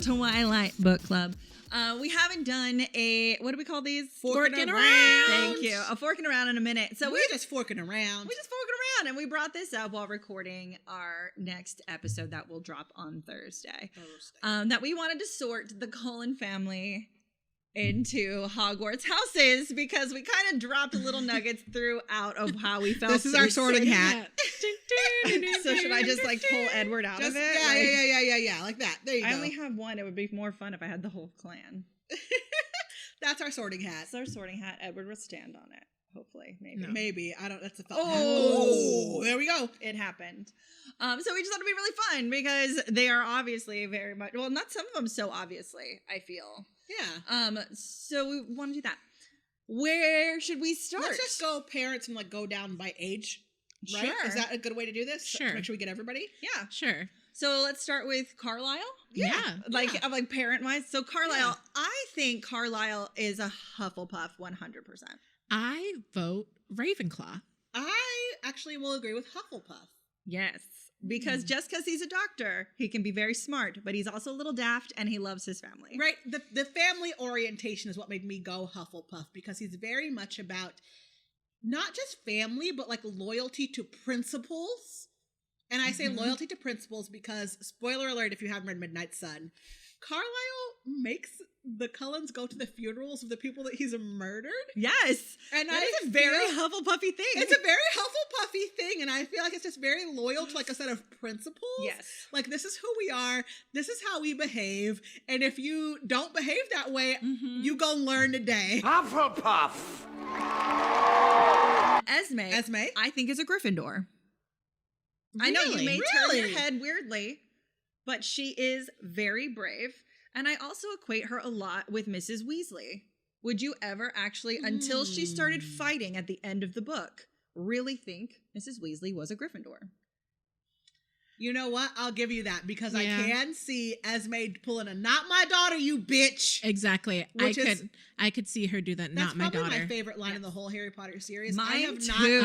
Twilight Book Club. We haven't done a, what do we call these? Forking around. Thank you. A forking around in a minute. So we're just forking around. And we brought this up while recording our next episode that will drop on Thursday. That we wanted to sort the Cullen family into Hogwarts Houses because we kind of dropped little nuggets throughout of how we felt. This is our sorting hat. So should I just like pull Edward out of it? Yeah, like that. There you go. I only have one. It would be more fun if I had the whole clan. That's our sorting hat. It's our sorting hat. Edward will stand on it. Hopefully, maybe. No. Maybe. I don't. That's a thought. Oh, there we go. It happened. So we just thought it'd be really fun because they are obviously very much. Well, not some of them so obviously. I feel. Yeah. So we want to do that. Where should we start? Let's just go parents and like go down by age. Right? Sure. Is that a good way to do this? Sure. To make sure we get everybody. Yeah. Sure. So let's start with Carlisle. Yeah. Like parent wise. So Carlisle, I think Carlisle is a Hufflepuff 100%. I vote Ravenclaw. I actually will agree with Hufflepuff. Yes. Because just because he's a doctor, he can be very smart, but he's also a little daft and he loves his family. Right. The family orientation is what made me go Hufflepuff because he's very much about not just family, but like loyalty to principles. And I say loyalty to principles because, spoiler alert, if you haven't read Midnight Sun, Carlisle makes the Cullens go to the funerals of the people that he's murdered. Yes. And that is a very Hufflepuffy thing. It's a very Hufflepuffy thing. And I feel like it's just very loyal to like a set of principles. Yes. Like, this is who we are. This is how we behave. And if you don't behave that way, you go learn today. Hufflepuff. Esme, I think is a Gryffindor. Really? I know you may turn your head weirdly, but she is very brave. And I also equate her a lot with Mrs. Weasley. Would you ever actually, until she started fighting at the end of the book, really think Mrs. Weasley was a Gryffindor? You know what? I'll give you that because I can see Esme pulling a "not my daughter, you bitch." Exactly. I could see her do that. Not my daughter. That's probably my favorite line in the whole Harry Potter series. Mine too.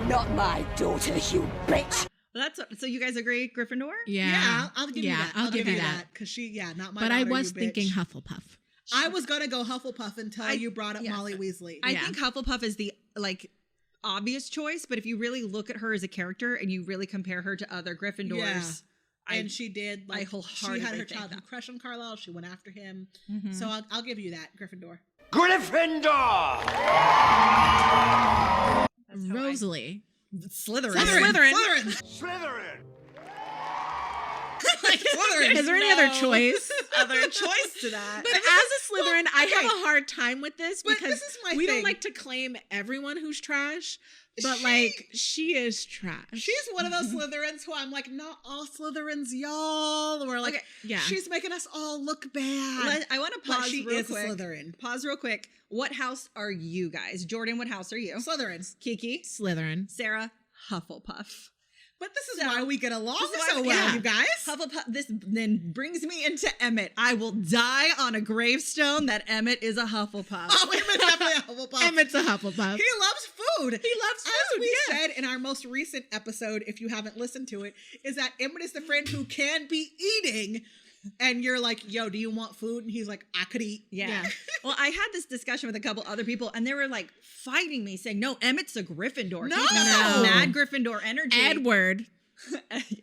Not my daughter, you bitch. Well, so you guys agree, Gryffindor? Yeah, I'll give you that. I'll give you that because she, not my. But daughter, I was you thinking bitch. Hufflepuff. I was gonna go Hufflepuff until you brought up Molly Weasley. I think Hufflepuff is the obvious choice, but if you really look at her as a character and you really compare her to other Gryffindors, and she did. I wholeheartedly she had her think childhood crush on Carlisle. She went after him. So I'll give you that, Gryffindor. Gryffindor. Rosalie. Slytherin. Is there any other choice? Other choice to that. But as a Slytherin, I have a hard time with this because this is my we thing. don't like to claim everyone who's trash, but she is trash. She's one of those Slytherins who I'm like, not all Slytherins, y'all. We're like, she's making us all look bad. I want to pause real quick. A Slytherin. Pause real quick. What house are you guys? Jordan, what house are you? Slytherins. Kiki? Slytherin. Sarah? Hufflepuff. But this is why we get along so well, you guys. Hufflepuff. This then brings me into Emmett. I will die on a gravestone that Emmett is a Hufflepuff. Oh, Emmett's definitely a Hufflepuff. Emmett's a Hufflepuff. He loves food. As we said in our most recent episode, if you haven't listened to it, is that Emmett is the friend who can be eating. And you're like, yo, do you want food? And he's like, I could eat. Yeah. Well, I had this discussion with a couple other people, and they were like fighting me, saying, no, Emmett's a Gryffindor. No. He's got that mad Gryffindor energy. Edward.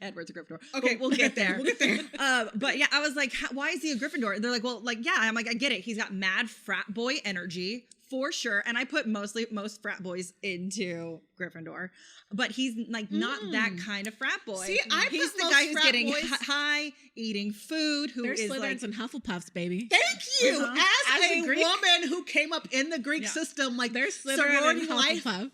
Edward's a Gryffindor. Okay, we'll get there. We'll get there. But yeah, I was like, why is he a Gryffindor? And they're like, well, I'm like, I get it. He's got mad frat boy energy. For sure. And I put most frat boys into Gryffindor. But he's like not that kind of frat boy. See, he's the guy who's getting high, eating food, who There's is Slytherins and Hufflepuffs, baby. Thank you. As a Greek woman who came up in the Greek system, like there's Slytherin and life. Hufflepuff.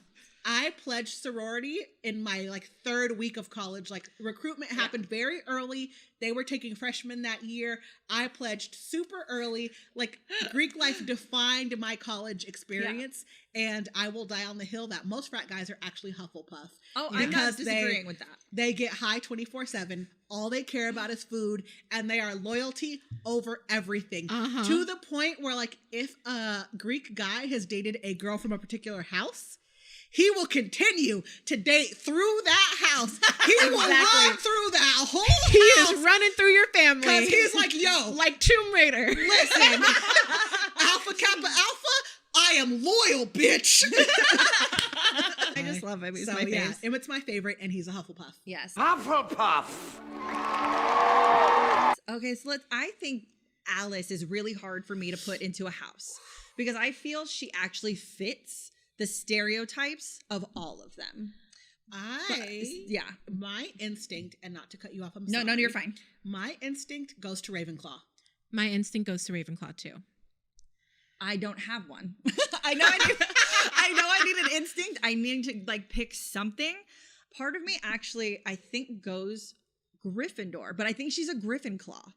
I pledged sorority in my third week of college. Like recruitment happened very early. They were taking freshmen that year. I pledged super early. Like Greek life defined my college experience. And I will die on the hill that most frat guys are actually Hufflepuff. Oh, I'm not disagreeing with that. They get high 24/7. All they care about is food. And they are loyalty over everything. To the point where if a Greek guy has dated a girl from a particular house, he will continue to date through that house. He will run through that whole house. He is running through your family. Because he's like, yo. Like Tomb Raider. Listen, Alpha Kappa Alpha, I am loyal, bitch. I just love him. He's so, my yeah, face. Emmett's my favorite, and he's a Hufflepuff. Yes. Hufflepuff. Okay, so I think Alice is really hard for me to put into a house because I feel she actually fits the stereotypes of all of them. My instinct, and not to cut you off, No, you're fine. My instinct goes to Ravenclaw. My instinct goes to Ravenclaw too. I don't have one. I know I need an instinct. I need to like pick something. Part of me actually, I think goes Gryffindor, but I think she's a Gryffindor.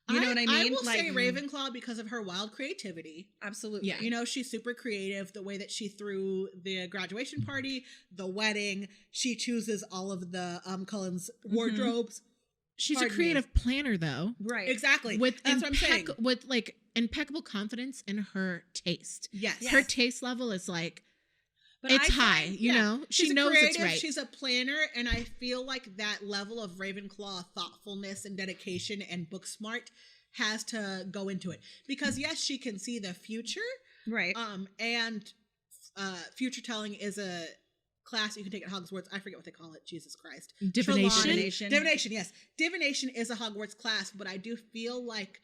You know what I mean? I will say Ravenclaw because of her wild creativity. Absolutely. Yeah. You know, she's super creative. The way that she threw the graduation party, the wedding, she chooses all of the Cullen's wardrobes. She's a creative planner, though. Right. Exactly. That's what I'm saying. With like impeccable confidence in her taste. Yes. Her taste level is like, but it's high, you know? She knows creative, it's right. She's a planner, and I feel like that level of Ravenclaw thoughtfulness and dedication and book smart has to go into it. Because yes, she can see the future. Right. And future telling is a class you can take at Hogwarts. I forget what they call it. Jesus Christ. Divination. Divination, yes. Divination is a Hogwarts class, but I do feel like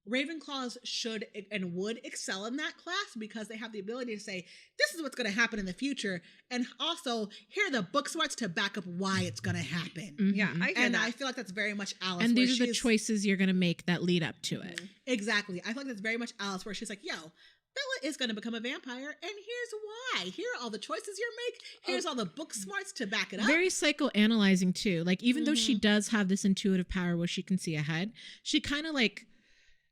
Ravenclaws should and would excel in that class because they have the ability to say, this is what's going to happen in the future. And also, here are the book smarts to back up why it's going to happen. Mm-hmm. Yeah, I feel like that's very much Alice. And these are the choices you're going to make that lead up to it. Exactly. I feel like that's very much Alice, where she's like, yo, Bella is going to become a vampire, and here's why. Here are all the choices you make. Here's all the book smarts to back it up. Very psychoanalyzing, too. Like, even though she does have this intuitive power where she can see ahead, she kind of like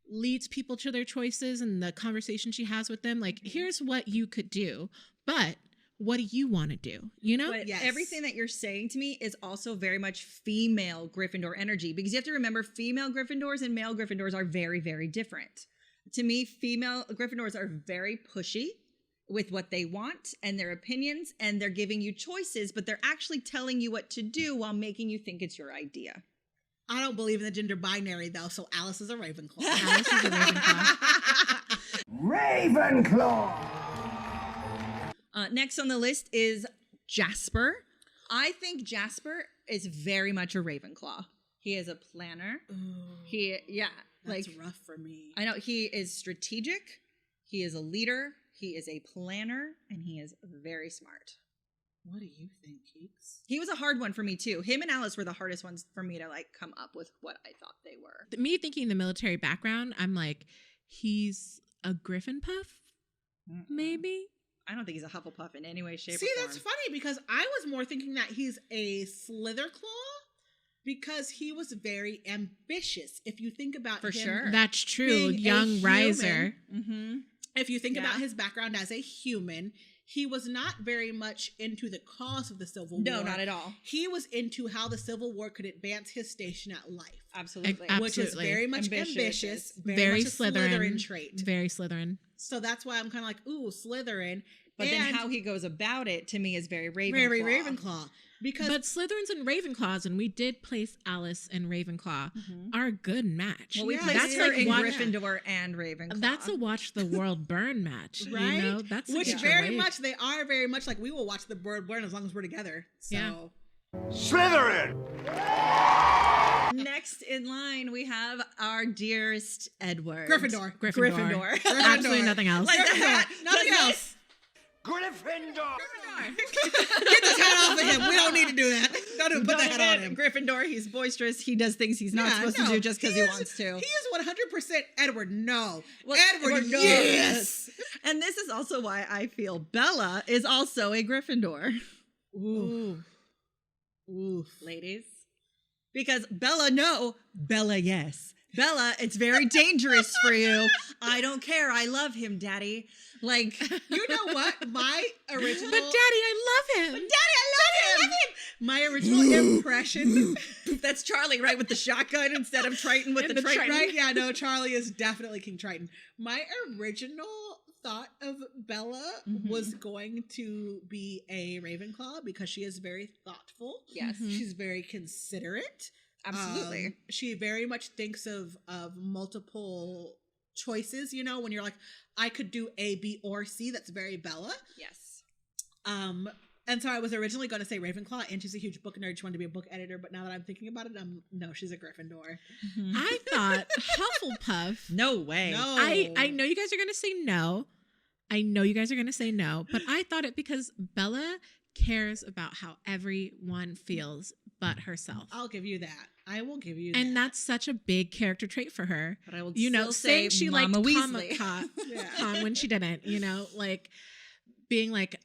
leads people to their choices and the conversation she has with them. Like, here's what you could do, but what do you want to do? You know? But everything that you're saying to me is also very much female Gryffindor energy, because you have to remember female Gryffindors and male Gryffindors are very, very different. To me, female Gryffindors are very pushy with what they want and their opinions, and they're giving you choices, but they're actually telling you what to do while making you think it's your idea. I don't believe in the gender binary, though, so Alice is a Ravenclaw. Alice is a Ravenclaw. Ravenclaw. Next on the list is Jasper. I think Jasper is very much a Ravenclaw. He is a planner. Ooh, that's rough for me. I know he is strategic. He is a leader. He is a planner, and he is very smart. What do you think, Keeks? He was a hard one for me too. Him and Alice were the hardest ones for me to like come up with what I thought they were. Me thinking the military background, I'm like, he's a Griffin Puff, maybe. I don't think he's a Hufflepuff in any way, shape, or See, form. that's funny because I was more thinking that he's a Slitherclaw because he was very ambitious. If you think about For him, sure. That's true. being a Young riser. human, Mm-hmm. if you think about his background as a human, he was not very much into the cause of the Civil War. No, not at all. He was into how the Civil War could advance his station at life. Absolutely. Which is very much ambitious. Very much a Slytherin trait. Very Slytherin. So that's why I'm kind of like, ooh, Slytherin. But then how he goes about it to me is very Ravenclaw. Very Ravenclaw. But Slytherins and Ravenclaws, and we did place Alice and Ravenclaw, are a good match. Well, we placed her in Gryffindor and Ravenclaw. That's a watch the world burn match, right? You know? That's Which very much, they are very much like, we will watch the world burn as long as we're together. So. Yeah. Slytherin. Next in line, we have our dearest Edward. Gryffindor. Absolutely nothing else. Like that. Nothing else. Gryffindor. Get this hat off of him. We don't need to do that. Don't even put the hat on him. Gryffindor, he's boisterous. He does things he's not supposed to do just because he wants to. He is 100% Edward. No. Well, Edward, knows. yes. And this is also why I feel Bella is also a Gryffindor. Ooh. Oof. Ladies. Because Bella, no. Bella, yes. Bella, it's very dangerous for you. I don't care. I love him, Daddy. Like, you know what? My original. But Daddy, I love him. Daddy, I love him. My original impression. That's Charlie, right? With the shotgun instead of Triton with the Triton. Right? Yeah, no, Charlie is definitely King Triton. My original thought of Bella was going to be a Ravenclaw because she is very thoughtful. Yes. She's very considerate. Absolutely. She very much thinks of multiple choices, you know, when you're like, I could do A, B, or C. That's very Bella. Yes. And so I was originally going to say Ravenclaw, and she's a huge book nerd. She wanted to be a book editor, but now that I'm thinking about it, no, she's a Gryffindor. I thought Hufflepuff. No way. No. I know you guys are going to say no. But I thought it because Bella cares about how everyone feels but herself. I'll give you that. I will give you that. And that's such a big character trait for her. But I will still say she Mama liked Weasley. Comic-Con when she didn't, you know, like being like,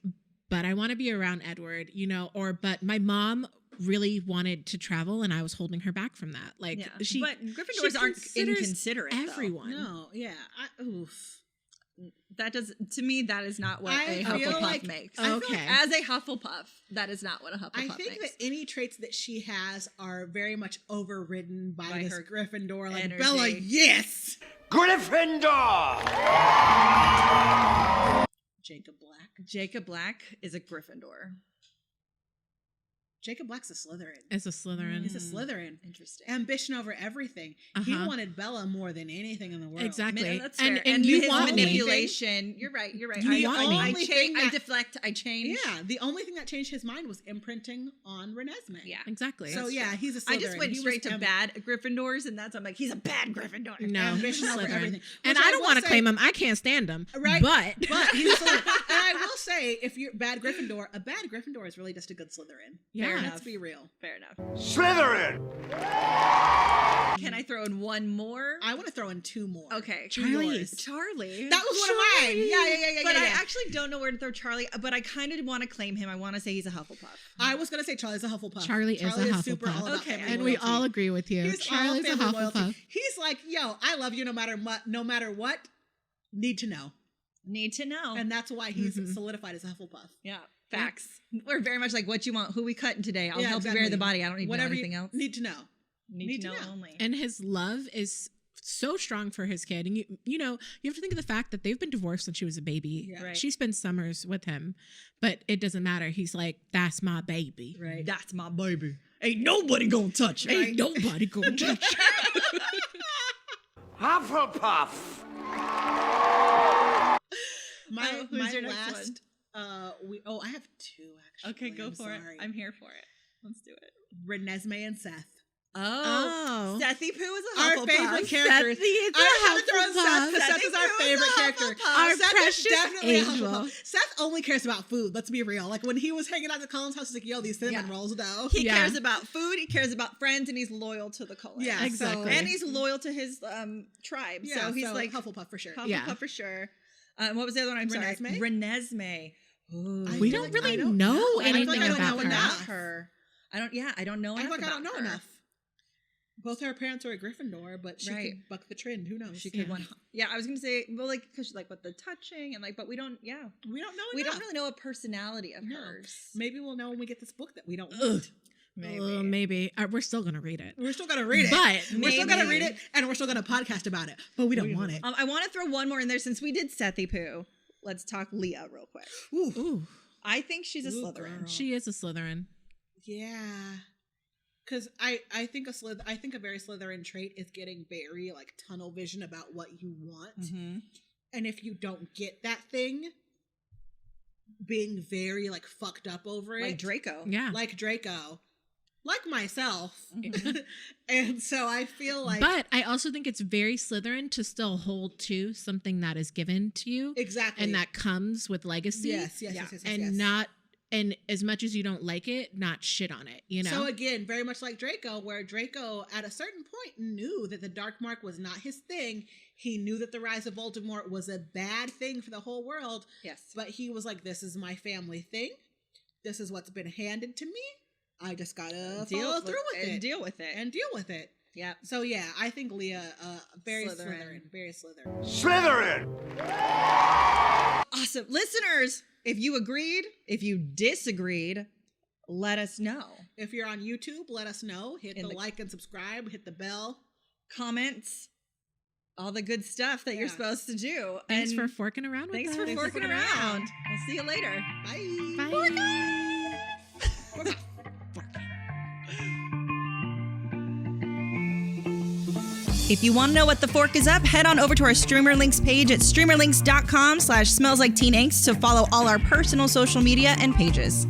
but I want to be around Edward, you know, but my mom really wanted to travel and I was holding her back from that. Like but Gryffindors aren't inconsiderate. Everyone. No, yeah. That is not what a feel Hufflepuff like, makes. Okay. As a Hufflepuff, that is not what a Hufflepuff makes. I think that any traits that she has are very much overridden by this her Gryffindor. Like, energy. Bella, yes! Gryffindor! Jacob Black is a Gryffindor. Jacob Black's a Slytherin. As a Slytherin. He's a Slytherin. Interesting. Ambition over everything. He wanted Bella more than anything in the world. Exactly. That's fair. And you his want manipulation. You're right. I deflect. I change. Yeah. The only thing that changed his mind was imprinting on Renesme. Yeah. Exactly. So yeah, he's a Slytherin. I just went straight to bad Gryffindors, and I'm like, he's a bad Gryffindor. No, ambition over Slytherin. everything. And I don't want to claim him. I can't stand him. Right. But he's a Slytherin. And I will say, if you're bad Gryffindor, a bad Gryffindor is really just a good Slytherin. Yeah. Let's be real. Fair enough. Slytherin! Can I throw in one more? I want to throw in two more. Okay. Charlie. That was one of mine. Yeah. But I actually don't know where to throw Charlie, but I kind of want to claim him. I want to say he's a Hufflepuff. I was going to say Charlie's a Hufflepuff. Charlie is a Hufflepuff. Super all about family and loyalty. we all agree with you. He's Charlie's a Hufflepuff. Loyalty. He's like, yo, I love you no matter what. Need to know. And that's why he's solidified as a Hufflepuff. Yeah. Facts. We're very much like, what you want, who we cutting today. I'll help you bury exactly. the body. I don't need to know anything else. Need to know. Need to know only. And his love is so strong for his kid. And you know, you have to think of the fact that they've been divorced since she was a baby. Yeah. Right. She spends summers with him, but it doesn't matter. He's like, that's my baby. Right. That's my baby. Ain't nobody gonna touch it. Ain't nobody gonna touch it. Hufflepuff! Who's your next last I have two actually. Okay, go I'm for it. sorry. I'm here for it. Let's do it. Renesme and Seth. Oh. Sethy Poo is a Our Hufflepuff. favorite character. I had to throw in Seth because Seth is our favorite character. Our Seth precious is definitely a angel. Hufflepuff. Seth only cares about food. Let's be real. Like when he was hanging out at Cullen's house, he's like, yo, these cinnamon rolls though. He cares about food, he cares about friends, and he's loyal to the Cullen. Yeah, exactly. And he's loyal to his tribe. Yeah, so he's like Hufflepuff for sure. Hufflepuff for sure. What was the other one? I'm sorry. Renesme. Renesme. We don't really know anything about her. I don't know enough I don't know her. enough. Both her parents are a Gryffindor, but she could buck the trend. Who knows? She could I was gonna say, well, like, because like with the touching and like, but we don't know. We don't really know a personality of hers. Maybe we'll know when we get this book that we don't want. Maybe. We're still gonna read it. We're still gonna read it. But we're still gonna read it, and we're still gonna podcast about it. But we don't want it. I want to throw one more in there since we did Sethy Poo. Let's talk Leah real quick. Ooh. I think she's a Slytherin. Girl. She is a Slytherin. Yeah. Because I think a very Slytherin trait is getting very like tunnel vision about what you want, and if you don't get that thing, being very like fucked up over it, like Draco, like myself, and so I feel like. But I also think it's very Slytherin to still hold to something that is given to you, exactly, and that comes with legacy. Yes, and not. And as much as you don't like it, not shit on it, you know? So again, very much like Draco, where Draco at a certain point knew that the Dark Mark was not his thing. He knew that the rise of Voldemort was a bad thing for the whole world. Yes. But he was like, this is my family thing. This is what's been handed to me. I just gotta follow through with it. And deal with it. Yeah. So yeah, I think Leah, very Slytherin. Very Slytherin. Slytherin! Awesome. Listeners, if you agreed, if you disagreed, let us know. If you're on YouTube, let us know. Hit the like and subscribe. Hit the bell. Comments. all the good stuff that you're supposed to do. Thanks for forking around with us. Thanks for forking around. We'll see you later. Bye. Bye. If you want to know what the fork is up, head on over to our Streamer Links page at streamerlinks.com/smellsliketeenangst to follow all our personal social media and pages.